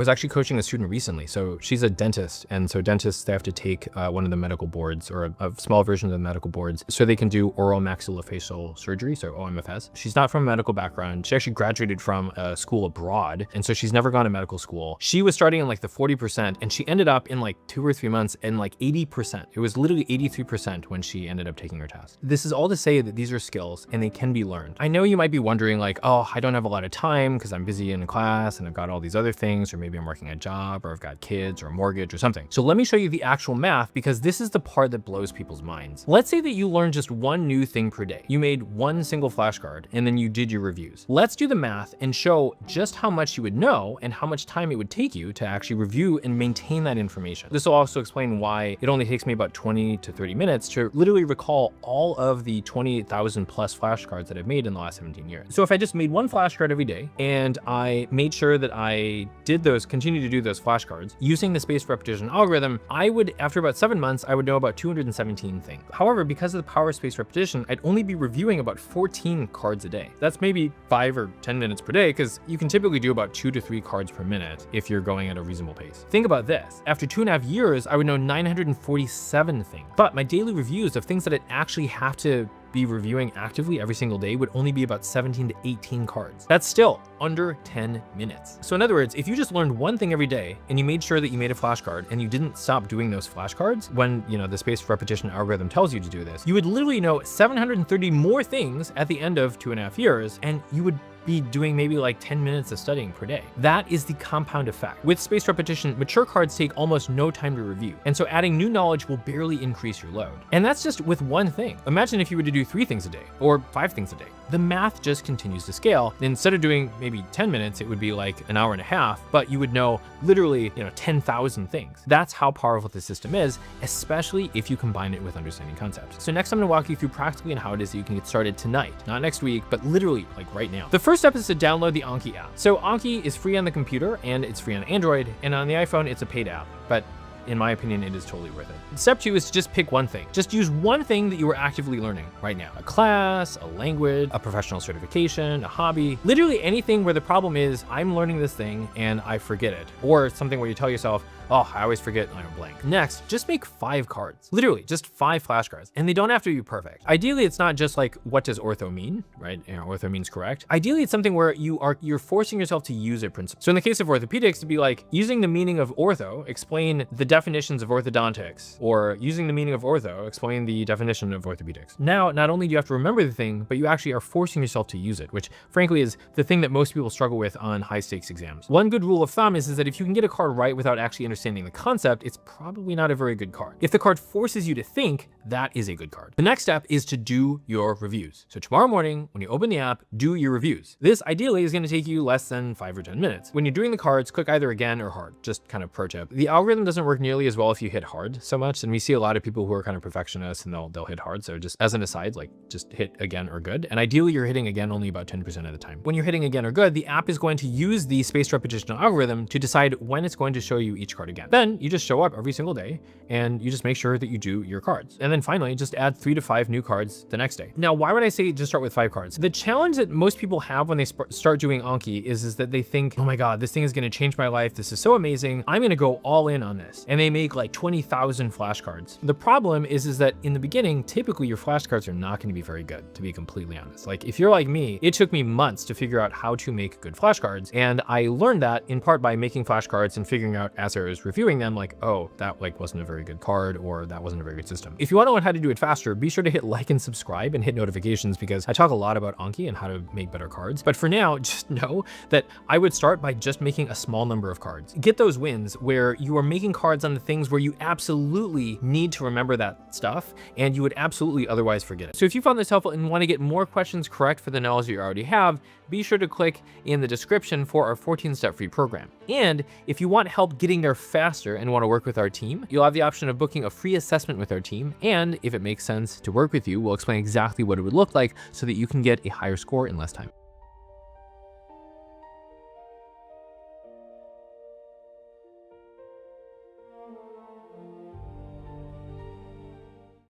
was actually coaching a student recently. So she's a dentist. And so dentists, they have to take one of the medical boards or a small version of the medical boards so they can do oral maxillofacial surgery, so OMFS. She's not from a medical background. She actually graduated from a school abroad. And so she's never gone to medical school. She was starting in like the 40% and she ended up in like 2 or 3 months in like 80%. It was literally 83% when she ended up taking her test. This is all to say that these are skills and they can be learned. I know you might be wondering like, oh, I don't have a lot of time because I'm busy in class and I've got all these other things, or maybe I'm working a job, or I've got kids or a mortgage or something. So let me show you the actual math, because this is the part that blows people's minds. Let's say that you learned just one new thing per day. You made one single flashcard and then you did your reviews. Let's do the math and show just how much you would know and how much time it would take you to actually review and maintain that information. This will also explain why it only takes me about 20 to 30 minutes to literally recall all of the 28,000 plus flashcards that I've made in the last 17 years. So if I just made one flashcard every day and I made sure that I did those, continue to do those flashcards using the spaced repetition algorithm, I would, after about 7 months, I would know about 217 things. However, because of the power of spaced repetition, I'd only be reviewing about 14 cards a day. That's maybe 5 or 10 minutes per day, because you can typically do about 2 to 3 cards per minute if you're going at a reasonable pace. Think about this. After 2.5 years, I would know 947 things. But my daily reviews of things that I'd actually have to be reviewing actively every single day would only be about 17 to 18 cards. That's still under 10 minutes. So in other words, if you just learned one thing every day and you made sure that you made a flashcard and you didn't stop doing those flashcards when, the spaced repetition algorithm tells you to do this, you would literally know 730 more things at the end of 2.5 years, and you would be doing maybe like 10 minutes of studying per day. That is the compound effect. With spaced repetition, mature cards take almost no time to review. And so adding new knowledge will barely increase your load. And that's just with one thing. Imagine if you were to do 3 things a day or 5 things a day. The math just continues to scale. Instead of doing maybe 10 minutes, it would be like an hour and a half, but you would know literally, 10,000 things. That's how powerful the system is, especially if you combine it with understanding concepts. So next I'm gonna walk you through practically on how it is that you can get started tonight, not next week, but literally like right now. The first step is to download the Anki app. So Anki is free on the computer and it's free on Android, and on the iPhone, it's a paid app, but in my opinion, it is totally worth it. Step 2 is to just pick one thing. Just use one thing that you are actively learning right now. A class, a language, a professional certification, a hobby, literally anything where the problem is I'm learning this thing and I forget it. Or something where you tell yourself, oh, I always forget, I'm blank. Next, just make 5 cards. Literally, just 5 flashcards. And they don't have to be perfect. Ideally, it's not just like, what does ortho mean, right? Ortho means correct. Ideally, it's something where you're forcing yourself to use a principle. So in the case of orthopedics, it'd be like, using the meaning of ortho, explain the definitions of orthodontics, or using the meaning of ortho, explain the definition of orthopedics. Now, not only do you have to remember the thing, but you actually are forcing yourself to use it, which frankly is the thing that most people struggle with on high stakes exams. One good rule of thumb is that if you can get a card right without actually understanding the concept, it's probably not a very good card. If the card forces you to think, that is a good card. The next step is to do your reviews. So tomorrow morning, when you open the app, do your reviews. This ideally is going to take you less than 5 or 10 minutes. When you're doing the cards, click either again or hard, just kind of pro tip. The algorithm doesn't work nearly as well if you hit hard so much. And we see a lot of people who are kind of perfectionists and they'll hit hard. So just as an aside, like just hit again or good. And ideally you're hitting again only about 10% of the time. When you're hitting again or good, the app is going to use the spaced repetition algorithm to decide when it's going to show you each card again. Then you just show up every single day and you just make sure that you do your cards. And then finally, just add 3 to 5 new cards the next day. Now, why would I say just start with 5 cards? The challenge that most people have when they start doing Anki is that they think, oh my God, this thing is going to change my life. This is so amazing. I'm going to go all in on this. And they make like 20,000 flashcards. The problem is that in the beginning, typically your flashcards are not going to be very good, to be completely honest. Like if you're like me, it took me months to figure out how to make good flashcards. And I learned that in part by making flashcards and figuring out as I was reviewing them, like, oh, that like wasn't a very good card, or that wasn't a very good system. If you want to learn how to do it faster, be sure to hit like and subscribe and hit notifications, because I talk a lot about Anki and how to make better cards. But for now, just know that I would start by just making a small number of cards. Get those wins where you are making cards on the things where you absolutely need to remember that stuff and you would absolutely otherwise forget it. So if you found this helpful and want to get more questions correct for the knowledge that you already have, be sure to click in the description for our 14-step free program. And if you want help getting there faster and want to work with our team, you'll have the option of booking a free assessment with our team. And if it makes sense to work with you, we'll explain exactly what it would look like so that you can get a higher score in less time.